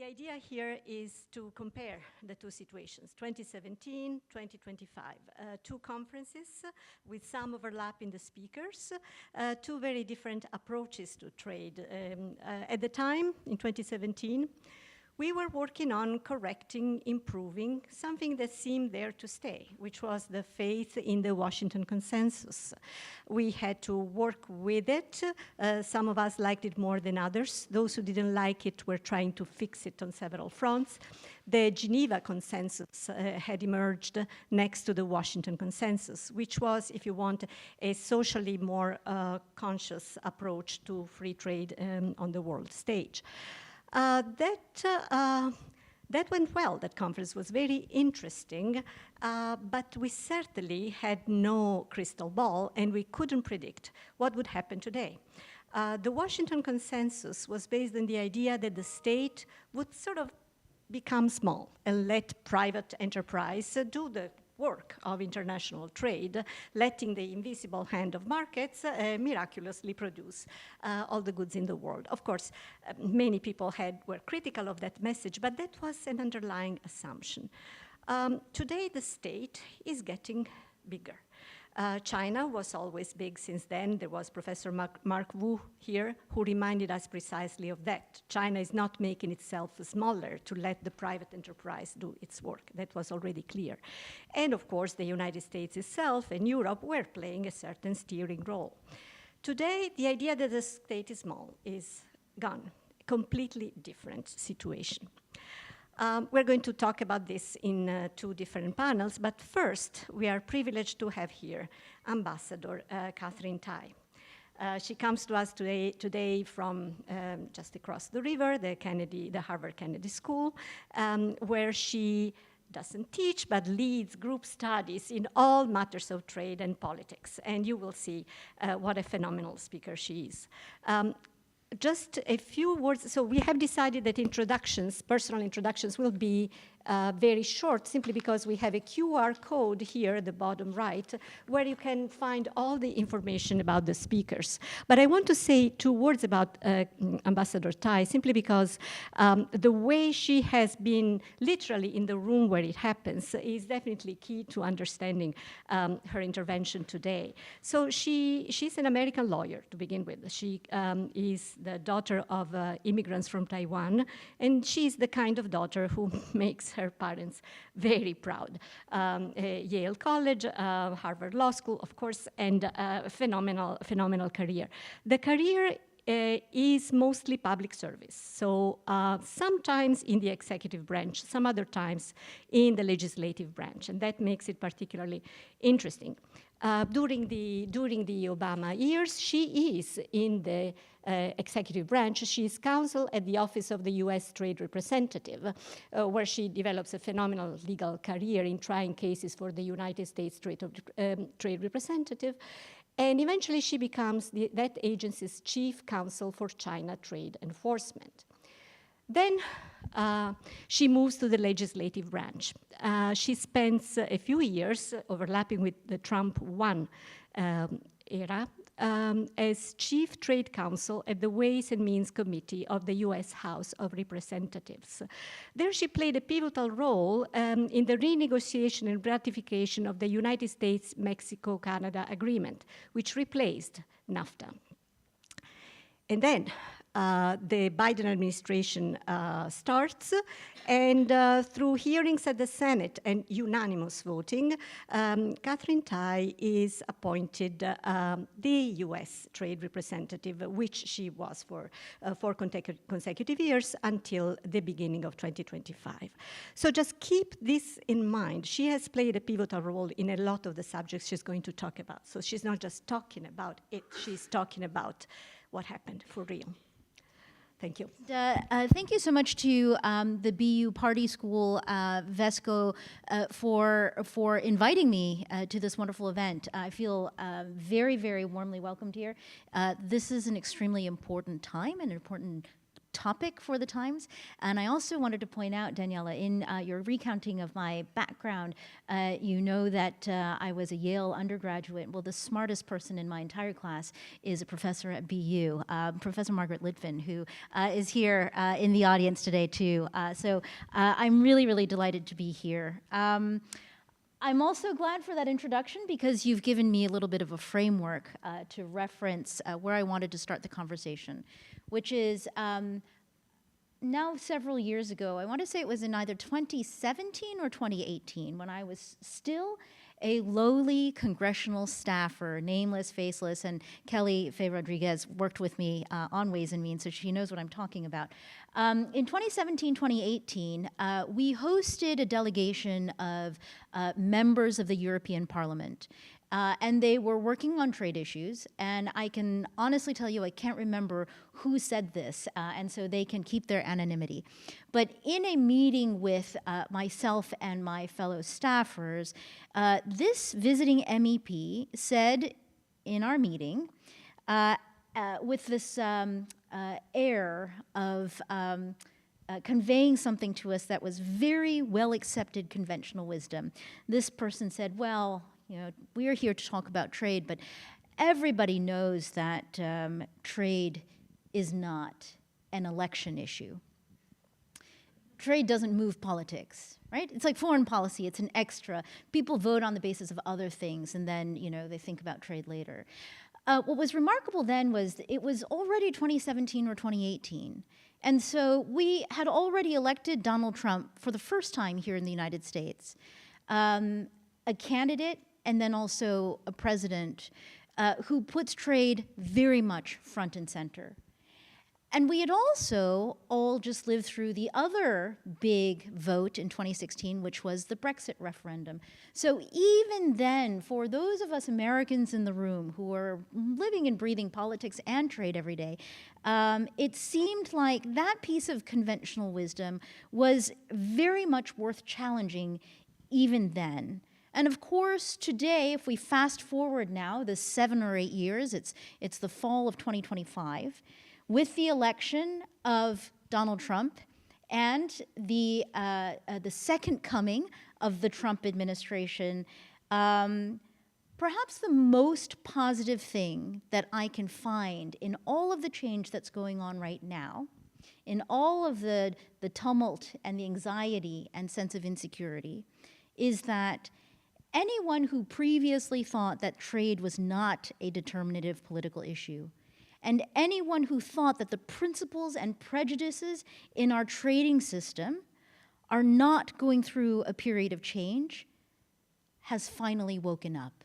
The idea here is to compare the two situations, 2017, 2025. Two conferences with some overlap in the speakers, two very different approaches to trade. At the time, in 2017, we were working on correcting, improving something that seemed there to stay, which was the faith in the Washington Consensus. We had to work with it. Some of us liked it more than others. Those who didn't like it were trying to fix it on several fronts. The Geneva Consensus had emerged next to the Washington Consensus, which was, if you want, a socially more conscious approach to free trade on the world stage. That went well. That conference was very interesting, but we certainly had no crystal ball, and we couldn't predict what would happen today. The Washington Consensus was based on the idea that the state would sort of become small and let private enterprise do the work of international trade, letting the invisible hand of markets miraculously produce all the goods in the world. Of course, many people were critical of that message, but that was an underlying assumption. Today, the state is getting bigger. China was always big since then. There was Professor Mark Wu here who reminded us precisely of that. China is not making itself smaller to let the private enterprise do its work. That was already clear. And of course, the United States itself and Europe were playing a certain steering role. Today, the idea that the state is small is gone. Completely different situation. We're going to talk about this in two different panels, but first, we are privileged to have here Ambassador Catherine Tai. She comes to us today from just across the river, the Harvard Kennedy School, where she doesn't teach, but leads group studies in all matters of trade and politics. And you will see what a phenomenal speaker she is. Just a few words. So we have decided that personal introductions, will be very short, simply because we have a QR code here at the bottom right, where you can find all the information about the speakers. But I want to say 2 words about Ambassador Tai, simply because the way she has been literally in the room where it happens is definitely key to understanding her intervention today. So she's an American lawyer, to begin with. She is the daughter of immigrants from Taiwan, and she's the kind of daughter who makes her parents very proud. Yale College, Harvard Law School, of course, and a phenomenal career. The career is mostly public service. So sometimes in the executive branch, some other times in the legislative branch, and that makes it particularly interesting. During the Obama years, she is in the executive branch. She is counsel at the Office of the U.S. Trade Representative, where she develops a phenomenal legal career in trying cases for the United States Trade Representative. And eventually, she becomes that agency's chief counsel for China trade enforcement. Then she moves to the legislative branch. She spends a few years overlapping with the Trump 1 era as chief trade counsel at the Ways and Means Committee of the U.S. House of Representatives. There she played a pivotal role in the renegotiation and ratification of the United States-Mexico-Canada agreement, which replaced NAFTA. And then the Biden administration starts, and through hearings at the Senate and unanimous voting, Catherine Tai is appointed the U.S. Trade Representative, which she was for 4 consecutive years until the beginning of 2025. So just keep this in mind. She has played a pivotal role in a lot of the subjects she's going to talk about. So she's not just talking about it, she's talking about what happened for real. Thank you. Thank you so much to the BU Party School, VESCO, for inviting me to this wonderful event. I feel very, very warmly welcomed here. This is an extremely important time and an important topic for the times. And I also wanted to point out, Daniela, in your recounting of my background, you know that I was a Yale undergraduate. Well, the smartest person in my entire class is a professor at BU, Professor Margaret Litvin, who is here in the audience today too. So I'm really, really delighted to be here. I'm also glad for that introduction because you've given me a little bit of a framework to reference where I wanted to start the conversation, which is now several years ago. I want to say it was in either 2017 or 2018 when I was still a lowly congressional staffer, nameless, faceless, and Kelly Fay Rodriguez worked with me on Ways and Means, so she knows what I'm talking about. In 2017, 2018, we hosted a delegation of members of the European Parliament. And they were working on trade issues, and I can honestly tell you I can't remember who said this, and so they can keep their anonymity. But in a meeting with myself and my fellow staffers, this visiting MEP said in our meeting, with this air of conveying something to us that was very well accepted conventional wisdom, this person said, well, you know, we are here to talk about trade, but everybody knows that trade is not an election issue. Trade doesn't move politics, right? It's like foreign policy, it's an extra. People vote on the basis of other things, and then, you know, they think about trade later. What was remarkable then was it was already 2017 or 2018. And so we had already elected Donald Trump for the first time here in the United States, a candidate and then also a president who puts trade very much front and center. And we had also all just lived through the other big vote in 2016, which was the Brexit referendum. So even then, for those of us Americans in the room who are living and breathing politics and trade every day, it seemed like that piece of conventional wisdom was very much worth challenging even then. And of course, today, if we fast forward now, the 7 or 8 years, it's the fall of 2025, with the election of Donald Trump and the second coming of the Trump administration, perhaps the most positive thing that I can find in all of the change that's going on right now, in all of the tumult and the anxiety and sense of insecurity, is that anyone who previously thought that trade was not a determinative political issue, and anyone who thought that the principles and prejudices in our trading system are not going through a period of change, has finally woken up.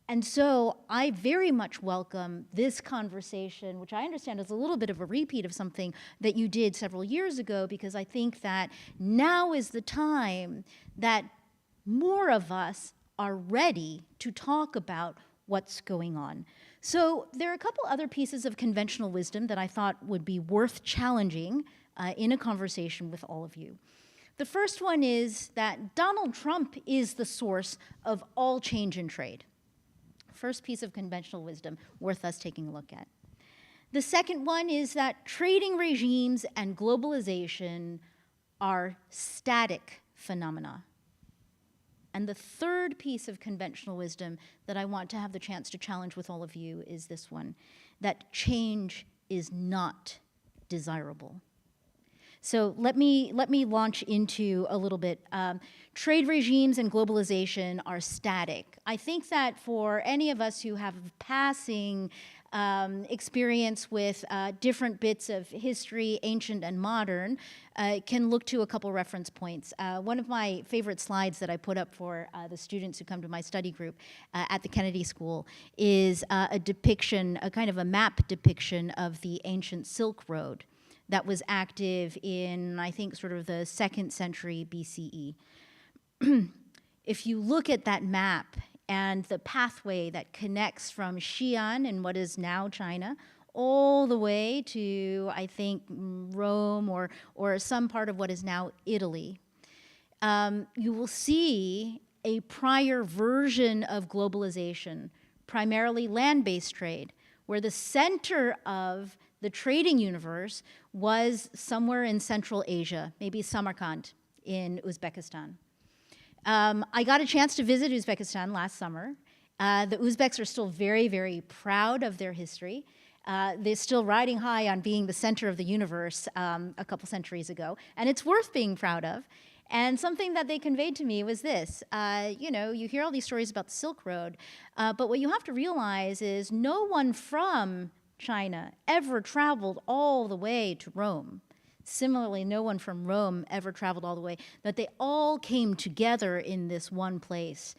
And so I very much welcome this conversation, which I understand is a little bit of a repeat of something that you did several years ago, because I think that now is the time that more of us are ready to talk about what's going on. So there are a couple other pieces of conventional wisdom that I thought would be worth challenging in a conversation with all of you. The first one is that Donald Trump is the source of all change in trade. First piece of conventional wisdom worth us taking a look at. The second one is that trading regimes and globalization are static phenomena. And the third piece of conventional wisdom that I want to have the chance to challenge with all of you is this one, that change is not desirable. So let me launch into a little bit. Trade regimes and globalization are static. I think that for any of us who have passing experience with different bits of history, ancient and modern, can look to a couple reference points. One of my favorite slides that I put up for the students who come to my study group at the Kennedy School is a depiction, a kind of a map depiction of the ancient Silk Road that was active in, I think, sort of the 2nd century BCE. If you look at that map and the pathway that connects from Xi'an in what is now China all the way to, I think, Rome or some part of what is now Italy, you will see a prior version of globalization, primarily land-based trade, where the center of the trading universe was somewhere in Central Asia, maybe Samarkand in Uzbekistan. I got a chance to visit Uzbekistan last summer. The Uzbeks are still very, very proud of their history. They're still riding high on being the center of the universe a couple centuries ago, and it's worth being proud of. And something that they conveyed to me was this, you know, you hear all these stories about the Silk Road, but what you have to realize is no one from China ever traveled all the way to Rome. Similarly, no one from Rome ever traveled all the way, but they all came together in this one place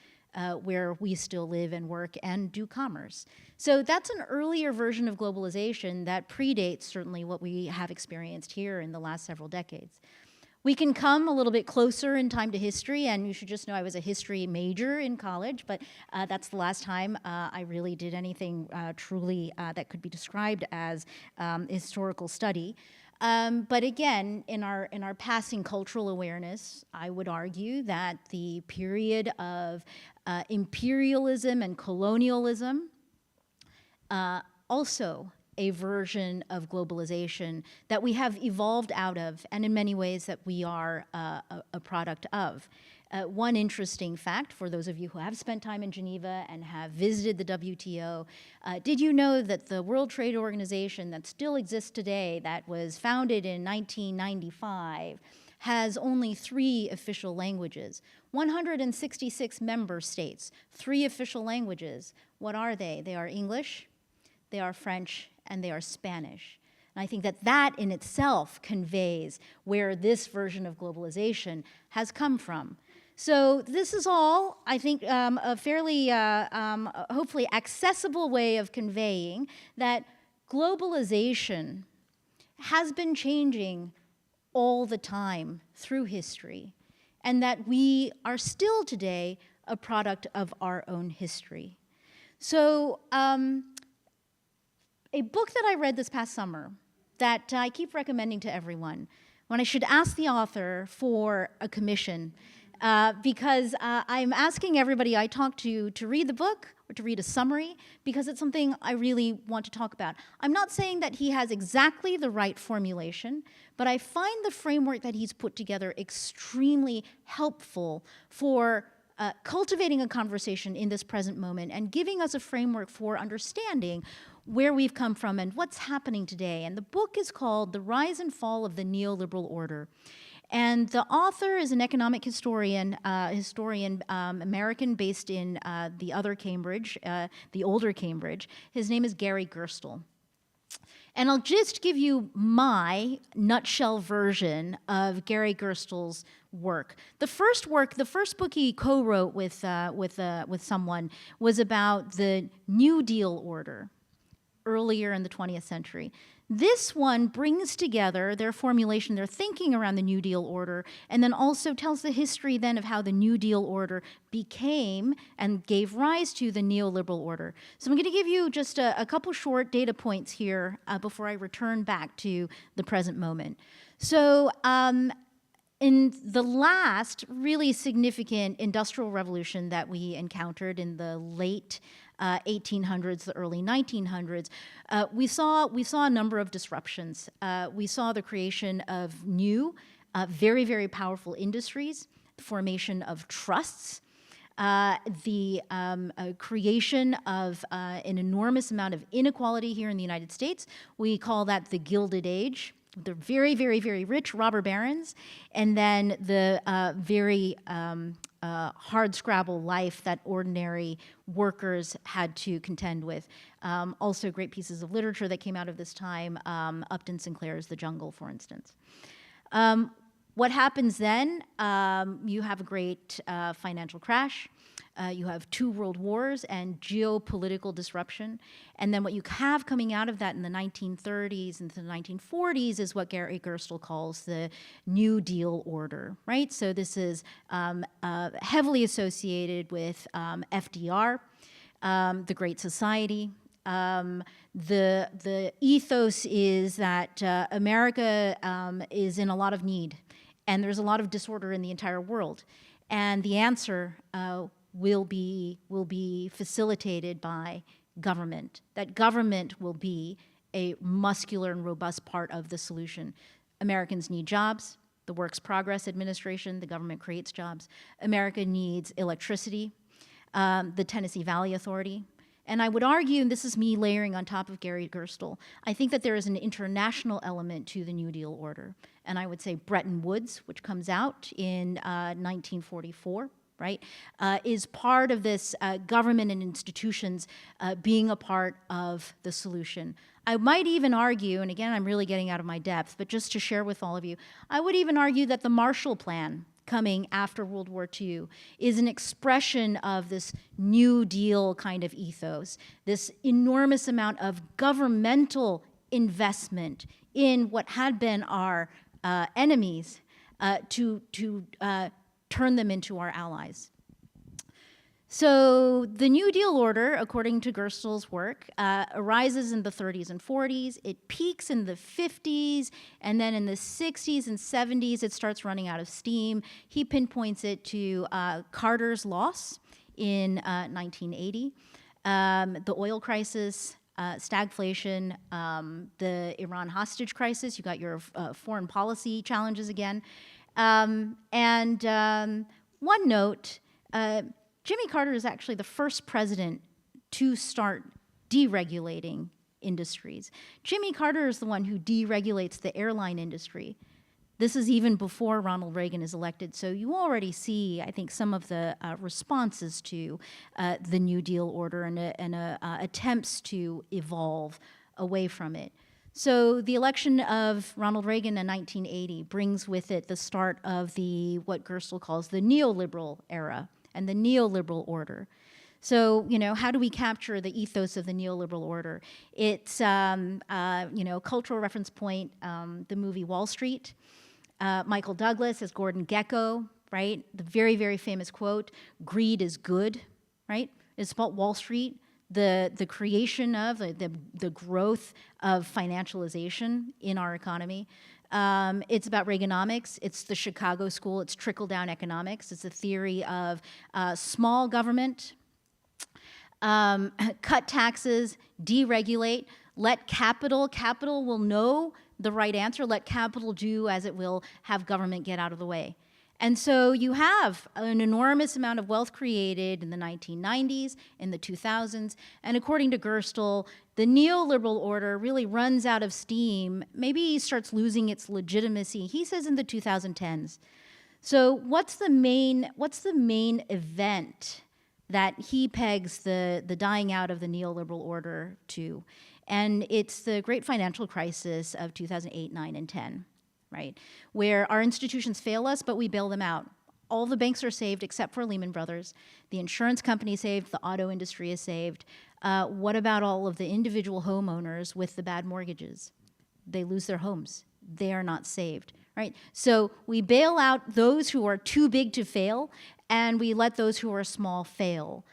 where we still live and work and do commerce. So that's an earlier version of globalization that predates certainly what we have experienced here in the last several decades. We can come a little bit closer in time to history, and you should just know I was a history major in college, but that's the last time I really did anything truly that could be described as historical study. But again, in our passing cultural awareness, I would argue that the period of imperialism and colonialism, also a version of globalization that we have evolved out of, and in many ways that we are a product of. One interesting fact, for those of you who have spent time in Geneva and have visited the WTO, did you know that the World Trade Organization that still exists today, that was founded in 1995, has only 3 official languages? 166 member states, 3 official languages. What are they? They are English, they are French, and they are Spanish. And I think that that in itself conveys where this version of globalization has come from. So this is all, I think, a fairly, hopefully accessible way of conveying that globalization has been changing all the time through history, and that we are still today a product of our own history. So a book that I read this past summer that I keep recommending to everyone when I should ask the author for a commission, because I'm asking everybody I talk to read the book or to read a summary, because it's something I really want to talk about. I'm not saying that he has exactly the right formulation, but I find the framework that he's put together extremely helpful for cultivating a conversation in this present moment and giving us a framework for understanding where we've come from and what's happening today. And the book is called The Rise and Fall of the Neoliberal Order. And the author is an economic historian, American, based in the other Cambridge, the older Cambridge. His name is Gary Gerstle. And I'll just give you my nutshell version of Gary Gerstle's work. The first book he co-wrote with someone was about the New Deal order earlier in the 20th century. This one brings together their formulation, their thinking around the New Deal order, and then also tells the history then of how the New Deal order became and gave rise to the neoliberal order. So I'm going to give you just a couple short data points here before I return back to the present moment. So in the last really significant industrial revolution that we encountered in the late 1800s, the early 1900s, we saw a number of disruptions. We saw the creation of new, very, very powerful industries, the formation of trusts, the creation of an enormous amount of inequality here in the United States. We call that the Gilded Age. The very, very, very rich robber barons, and then the very hard-scrabble life that ordinary workers had to contend with. Also great pieces of literature that came out of this time, Upton Sinclair's The Jungle, for instance. What happens then? You have a great financial crash. You have 2 world wars and geopolitical disruption. And then what you have coming out of that in the 1930s and the 1940s is what Gary Gerstle calls the New Deal order, right? So this is heavily associated with FDR, the Great Society. The ethos is that America is in a lot of need, and there's a lot of disorder in the entire world. And the answer will be facilitated by government. That government will be a muscular and robust part of the solution. Americans need jobs. The Works Progress Administration, the government creates jobs. America needs electricity, the Tennessee Valley Authority. And I would argue, and this is me layering on top of Gary Gerstle, I think that there is an international element to the New Deal order. And I would say Bretton Woods, which comes out in 1944, right, is part of this government and institutions being a part of the solution. I might even argue, and again, I'm really getting out of my depth, but just to share with all of you, I would even argue that the Marshall Plan coming after World War II is an expression of this New Deal kind of ethos, this enormous amount of governmental investment in what had been our enemies to turn them into our allies. So the New Deal order, according to Gerstle's work, arises in the 30s and 40s. It peaks in the 50s, and then in the 60s and 70s, it starts running out of steam. He pinpoints it to Carter's loss in 1980, the oil crisis, stagflation, the Iran hostage crisis. You got your foreign policy challenges again. One note, Jimmy Carter is actually the first president to start deregulating industries. Jimmy Carter is the one who deregulates the airline industry. This is even before Ronald Reagan is elected. So you already see, I think, some of the responses to the New Deal order and attempts to evolve away from it. So the election of Ronald Reagan in 1980 brings with it the start of what Gerstle calls the neoliberal era and the neoliberal order. So, how do we capture the ethos of the neoliberal order? It's, cultural reference point, the movie Wall Street. Michael Douglas as Gordon Gekko, right? The very, very famous quote, "Greed is good," right? It's about Wall Street, the creation of, the growth of financialization in our economy. It's about Reaganomics. It's the Chicago School. It's trickle-down economics. It's a theory of small government, cut taxes, deregulate, let capital will know the right answer, let capital do as it will, have government get out of the way. And so you have an enormous amount of wealth created in the 1990s, in the 2000s, and according to Gerstle, the neoliberal order really runs out of steam, maybe starts losing its legitimacy, he says, in the 2010s. So what's the main event that he pegs the dying out of the neoliberal order to? And it's the great financial crisis of 2008, 9, and 10. Right, where our institutions fail us, but we bail them out. All the banks are saved except for Lehman Brothers. The insurance company is saved. The auto industry is saved. What about all of the individual homeowners with the bad mortgages? They lose their homes. They are not saved, right? So we bail out those who are too big to fail, and we let those who are small fail.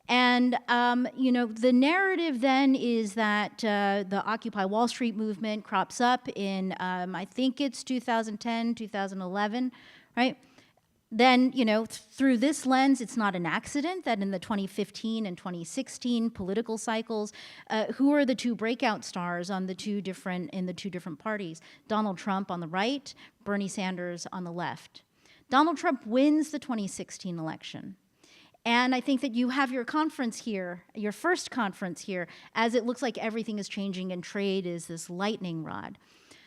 And, the narrative then is that the Occupy Wall Street movement crops up in, I think it's 2010, 2011, right? Then, through this lens, it's not an accident that in the 2015 and 2016 political cycles, who are the two breakout stars in the two different parties? Donald Trump on the right, Bernie Sanders on the left. Donald Trump wins the 2016 election. And I think that you have your conference here, your first conference here, as it looks like everything is changing and trade is this lightning rod.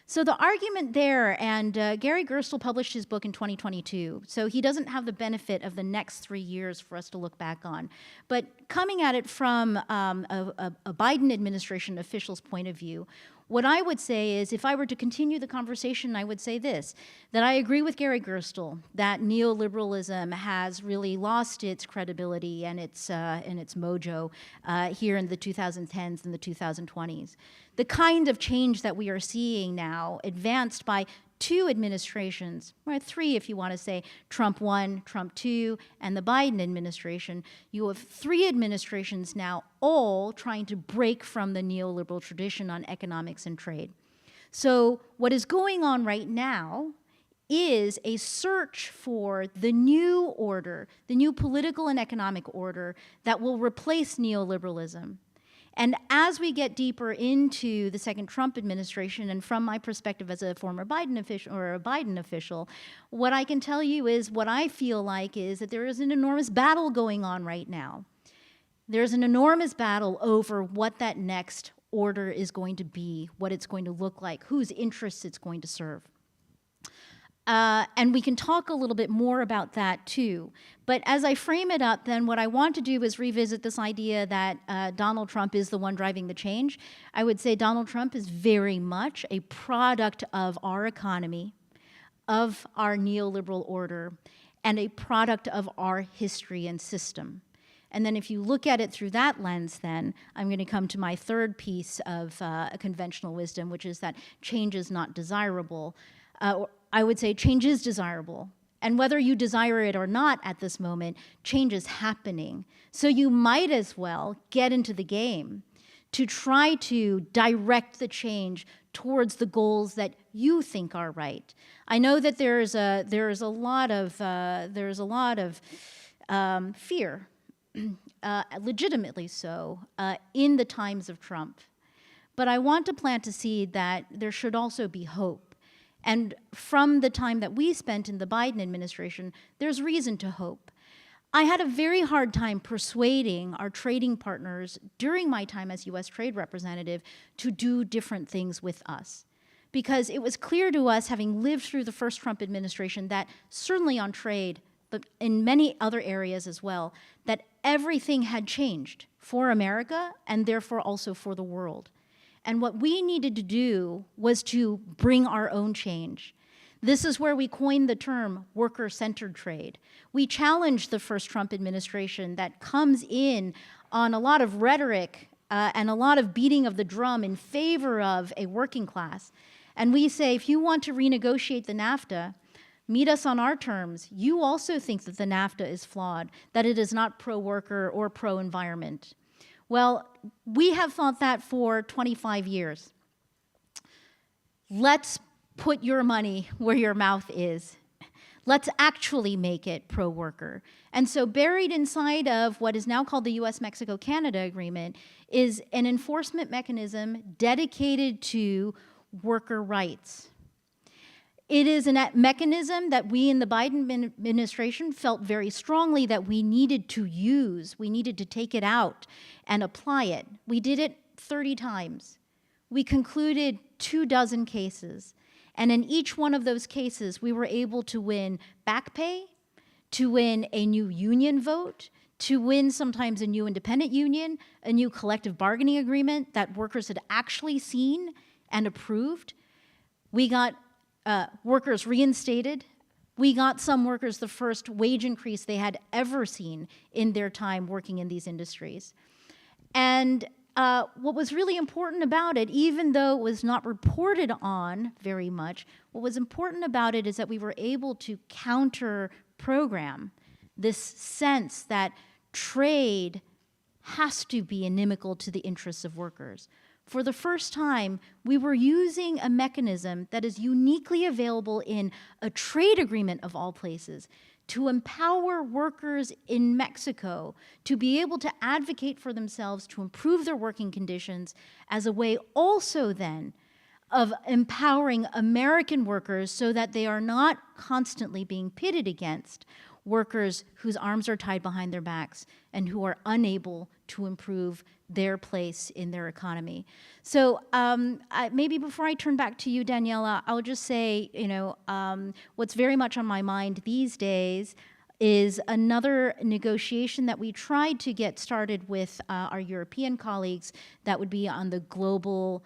So the argument there, and Gary Gerstle published his book in 2022, so he doesn't have the benefit of the next 3 years for us to look back on. But coming at it from a Biden administration official's point of view, what I would say is, if I were to continue the conversation, I would say this, that I agree with Gary Gerstle that neoliberalism has really lost its credibility and its mojo here in the 2010s and the 2020s. The kind of change that we are seeing now, advanced by two administrations, or three if you want to say, Trump 1, Trump 2, and the Biden administration. You have three administrations now all trying to break from the neoliberal tradition on economics and trade. So what is going on right now is a search for the new order, the new political and economic order that will replace neoliberalism. And as we get deeper into the second Trump administration, and from my perspective as a former Biden official or a Biden official, what I can tell you is what I feel like is that there is an enormous battle going on right now. There's an enormous battle over what that next order is going to be, what it's going to look like, whose interests it's going to serve. And we can talk a little bit more about that too. But as I frame it up, then what I want to do is revisit this idea that Donald Trump is the one driving the change. I would say Donald Trump is very much a product of our economy, of our neoliberal order, and a product of our history and system. And then if you look at it through that lens, then I'm going to come to my third piece of conventional wisdom, which is that change is not desirable. I would say change is desirable. And whether you desire it or not at this moment, change is happening. So you might as well get into the game to try to direct the change towards the goals that you think are right. I know that there's a lot of fear, legitimately so, in the times of Trump. But I want to plant a seed that there should also be hope. And from the time that we spent in the Biden administration, there's reason to hope. I had a very hard time persuading our trading partners during my time as U.S. Trade Representative to do different things with us. Because it was clear to us, having lived through the first Trump administration, that certainly on trade, but in many other areas as well, that everything had changed for America and therefore also for the world. And what we needed to do was to bring our own change. This is where we coined the term worker-centered trade. We challenged the first Trump administration that comes in on a lot of rhetoric and a lot of beating of the drum in favor of a working class. And we say, if you want to renegotiate the NAFTA, meet us on our terms. You also think that the NAFTA is flawed, that it is not pro-worker or pro-environment. Well, we have thought that for 25 years. Let's put your money where your mouth is. Let's actually make it pro-worker. And so buried inside of what is now called the US-Mexico-Canada Agreement is an enforcement mechanism dedicated to worker rights. It is a mechanism that we in the Biden administration felt very strongly that we needed to use. We needed to take it out and apply it. We did it 30 times. We concluded 24 cases. And in each one of those cases, we were able to win back pay, to win a new union vote, to win sometimes a new independent union, a new collective bargaining agreement that workers had actually seen and approved. We got workers reinstated. We got some workers the first wage increase they had ever seen in their time working in these industries. And what was really important about it, even though it was not reported on very much, what was important about it is that we were able to counter-program this sense that trade has to be inimical to the interests of workers. For the first time, we were using a mechanism that is uniquely available in a trade agreement of all places to empower workers in Mexico to be able to advocate for themselves, to improve their working conditions, as a way also then of empowering American workers so that they are not constantly being pitted against workers whose arms are tied behind their backs and who are unable to improve their place in their economy. So maybe before I turn back to you, Daniela, I'll just say, what's very much on my mind these days is another negotiation that we tried to get started with our European colleagues that would be on the global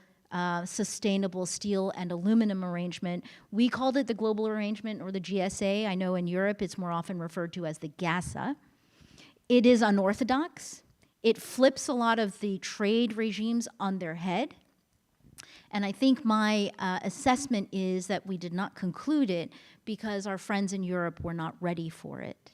sustainable steel and aluminum arrangement. We called it the global arrangement, or the GSA. I know in Europe it's more often referred to as the GASA. It is unorthodox. It flips a lot of the trade regimes on their head. And I think my assessment is that we did not conclude it because our friends in Europe were not ready for it.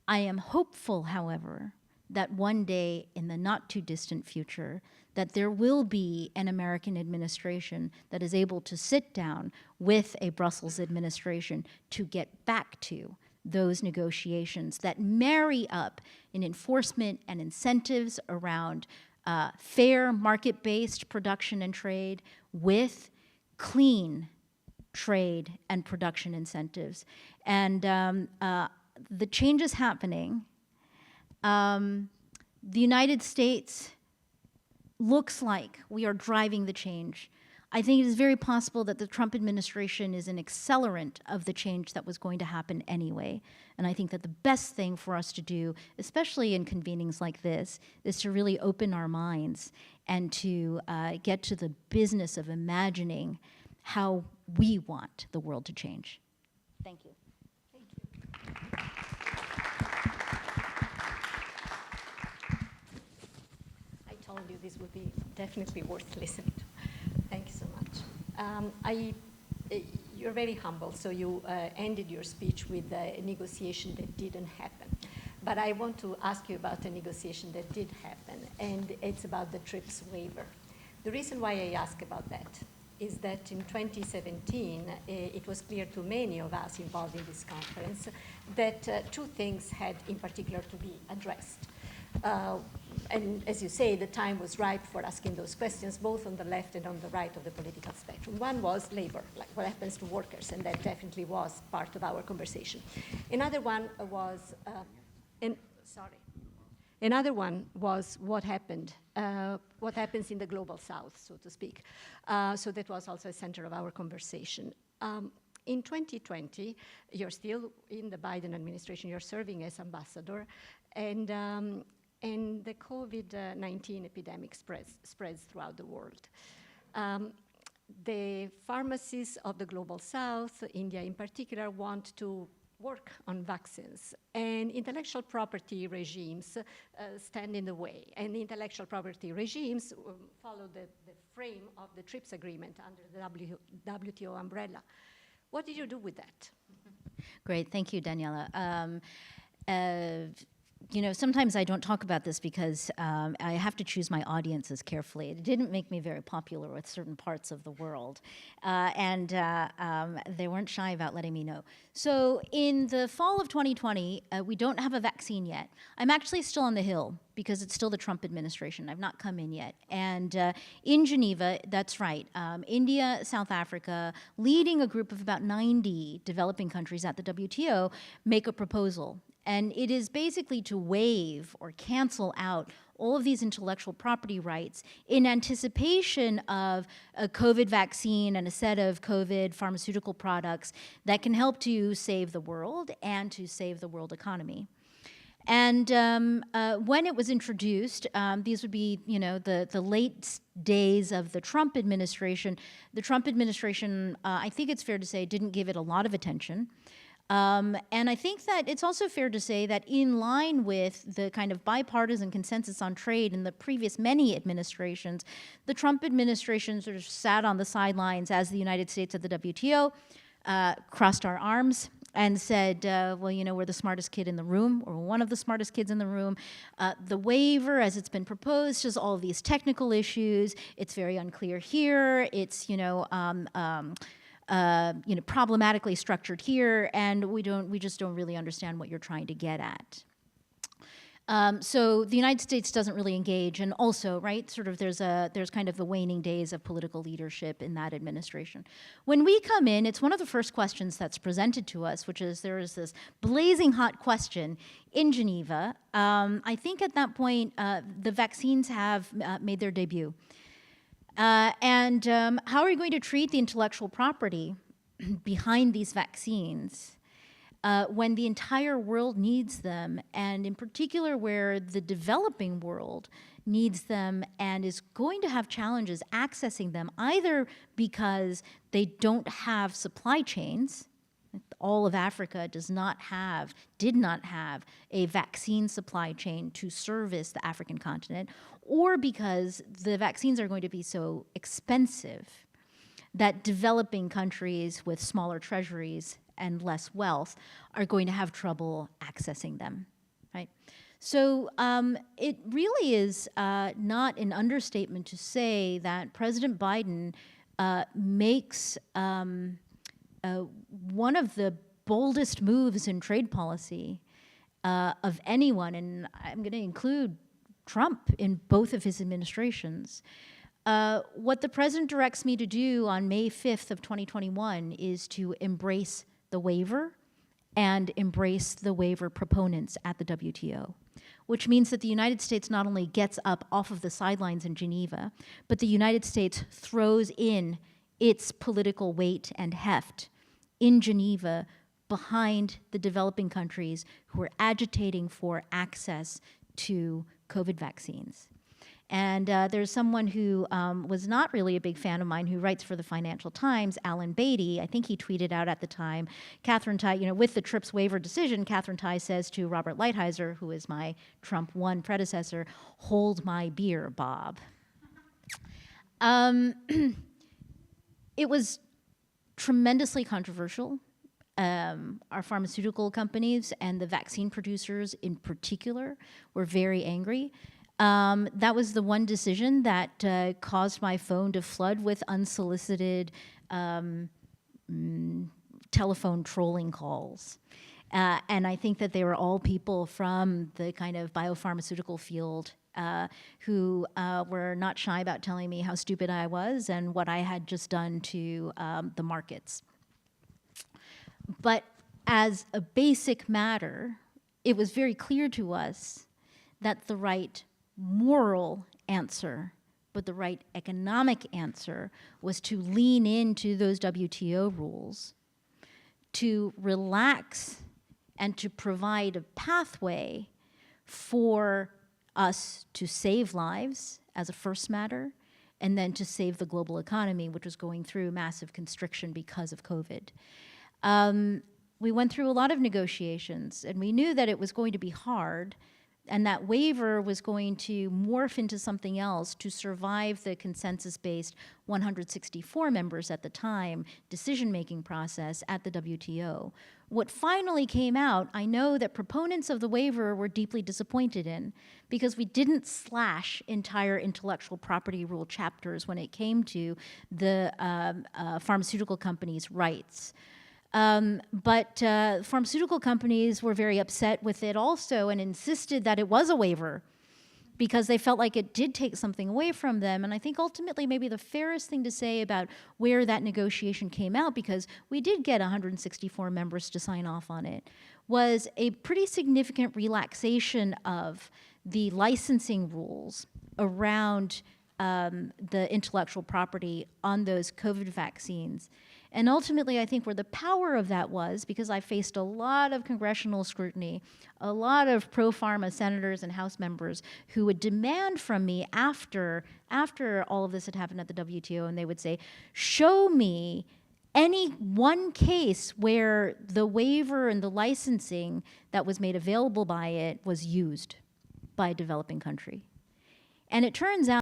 I am hopeful, however, that one day in the not too distant future, that there will be an American administration that is able to sit down with a Brussels administration to get back to those negotiations that marry up in enforcement and incentives around fair market-based production and trade with clean trade and production incentives. And the change is happening. The United States looks like we are driving the change. I think it is very possible that the Trump administration is an accelerant of the change that was going to happen anyway. And I think that the best thing for us to do, especially in convenings like this, is to really open our minds and to get to the business of imagining how we want the world to change. Thank you. Thank you. I told you this would be definitely worth listening to. Thank you so much. You're very humble, so you ended your speech with a negotiation that didn't happen. But I want to ask you about a negotiation that did happen, and it's about the TRIPS waiver. The reason why I ask about that is that in 2017, it was clear to many of us involved in this conference that two things had in particular to be addressed. And as you say, the time was ripe for asking those questions, both on the left and on the right of the political spectrum. One was labor, like what happens to workers, and that definitely was part of our conversation. Another one was, Another one was what happened, what happens in the global south, so to speak. So that was also a center of our conversation. In 2020, you're still in the Biden administration, you're serving as ambassador, and the COVID-19 epidemic spreads throughout the world. The pharmacies of the global south, India in particular, want to work on vaccines, and intellectual property regimes stand in the way. And the intellectual property regimes follow the frame of the TRIPS agreement under the WTO umbrella. What did you do with that? Great, thank you, Daniela. You know, sometimes I don't talk about this because I have to choose my audiences carefully. It didn't make me very popular with certain parts of the world. And they weren't shy about letting me know. So in the fall of 2020, we don't have a vaccine yet. I'm actually still on the Hill because it's still the Trump administration. I've not come in yet. And in Geneva, that's right, India, South Africa, leading a group of about 90 developing countries at the WTO, make a proposal. And it is basically to waive or cancel out all of these intellectual property rights in anticipation of a COVID vaccine and a set of COVID pharmaceutical products that can help to save the world and to save the world economy. And when it was introduced, these would be, you know, the late days of the Trump administration. The Trump administration, I think it's fair to say, didn't give it a lot of attention. And I think that it's also fair to say that in line with the kind of bipartisan consensus on trade in the previous many administrations, the Trump administration sort of sat on the sidelines as the United States at the WTO, crossed our arms and said, well, you know, we're the smartest kid in the room, or one of the smartest kids in the room. The waiver, as it's been proposed, has all of these technical issues. It's very unclear here. It's, problematically structured here, and we just don't really understand what you're trying to get at. So the United States doesn't really engage, and also, right, sort of there's kind of the waning days of political leadership in that administration. When we come in, it's one of the first questions that's presented to us, which is there is this blazing hot question in Geneva. I think at that point, the vaccines have made their debut. How are you going to treat the intellectual property behind these vaccines when the entire world needs them, and in particular where the developing world needs them and is going to have challenges accessing them, either because they don't have supply chains. All of Africa did not have a vaccine supply chain to service the African continent, or because the vaccines are going to be so expensive that developing countries with smaller treasuries and less wealth are going to have trouble accessing them, right? So it really is not an understatement to say that President Biden makes one of the boldest moves in trade policy of anyone, and I'm going to include Trump in both of his administrations. What the president directs me to do on May 5th of 2021 is to embrace the waiver and embrace the waiver proponents at the WTO, which means that the United States not only gets up off of the sidelines in Geneva, but the United States throws in its political weight and heft in Geneva behind the developing countries who are agitating for access to COVID vaccines. And there's someone who was not really a big fan of mine who writes for the Financial Times, Alan Beatty. I think he tweeted out at the time, Catherine Tai, with the TRIPS waiver decision, Catherine Tai says to Robert Lighthizer, who is my Trump 1 predecessor, hold my beer, Bob. It was tremendously controversial. Our pharmaceutical companies and the vaccine producers in particular were very angry. That was the one decision that caused my phone to flood with unsolicited telephone trolling calls. And I think that they were all people from the kind of biopharmaceutical field who were not shy about telling me how stupid I was and what I had just done to the markets. But as a basic matter, it was very clear to us that the right moral answer, but the right economic answer was to lean into those WTO rules, to relax and to provide a pathway for us to save lives as a first matter, and then to save the global economy, which was going through massive constriction because of COVID. We went through a lot of negotiations, and we knew that it was going to be hard, and that waiver was going to morph into something else to survive the consensus-based 164 members at the time decision-making process at the WTO. What finally came out, I know that proponents of the waiver were deeply disappointed in, because we didn't slash entire intellectual property rule chapters when it came to the pharmaceutical companies' rights. But pharmaceutical companies were very upset with it also and insisted that it was a waiver because they felt like it did take something away from them. And I think ultimately maybe the fairest thing to say about where that negotiation came out, because we did get 164 members to sign off on it, was a pretty significant relaxation of the licensing rules around the intellectual property on those COVID vaccines. And ultimately, I think where the power of that was, because I faced a lot of congressional scrutiny, a lot of pro-pharma senators and House members who would demand from me after all of this had happened at the WTO, and they would say, show me any one case where the waiver and the licensing that was made available by it was used by a developing country. And it turns out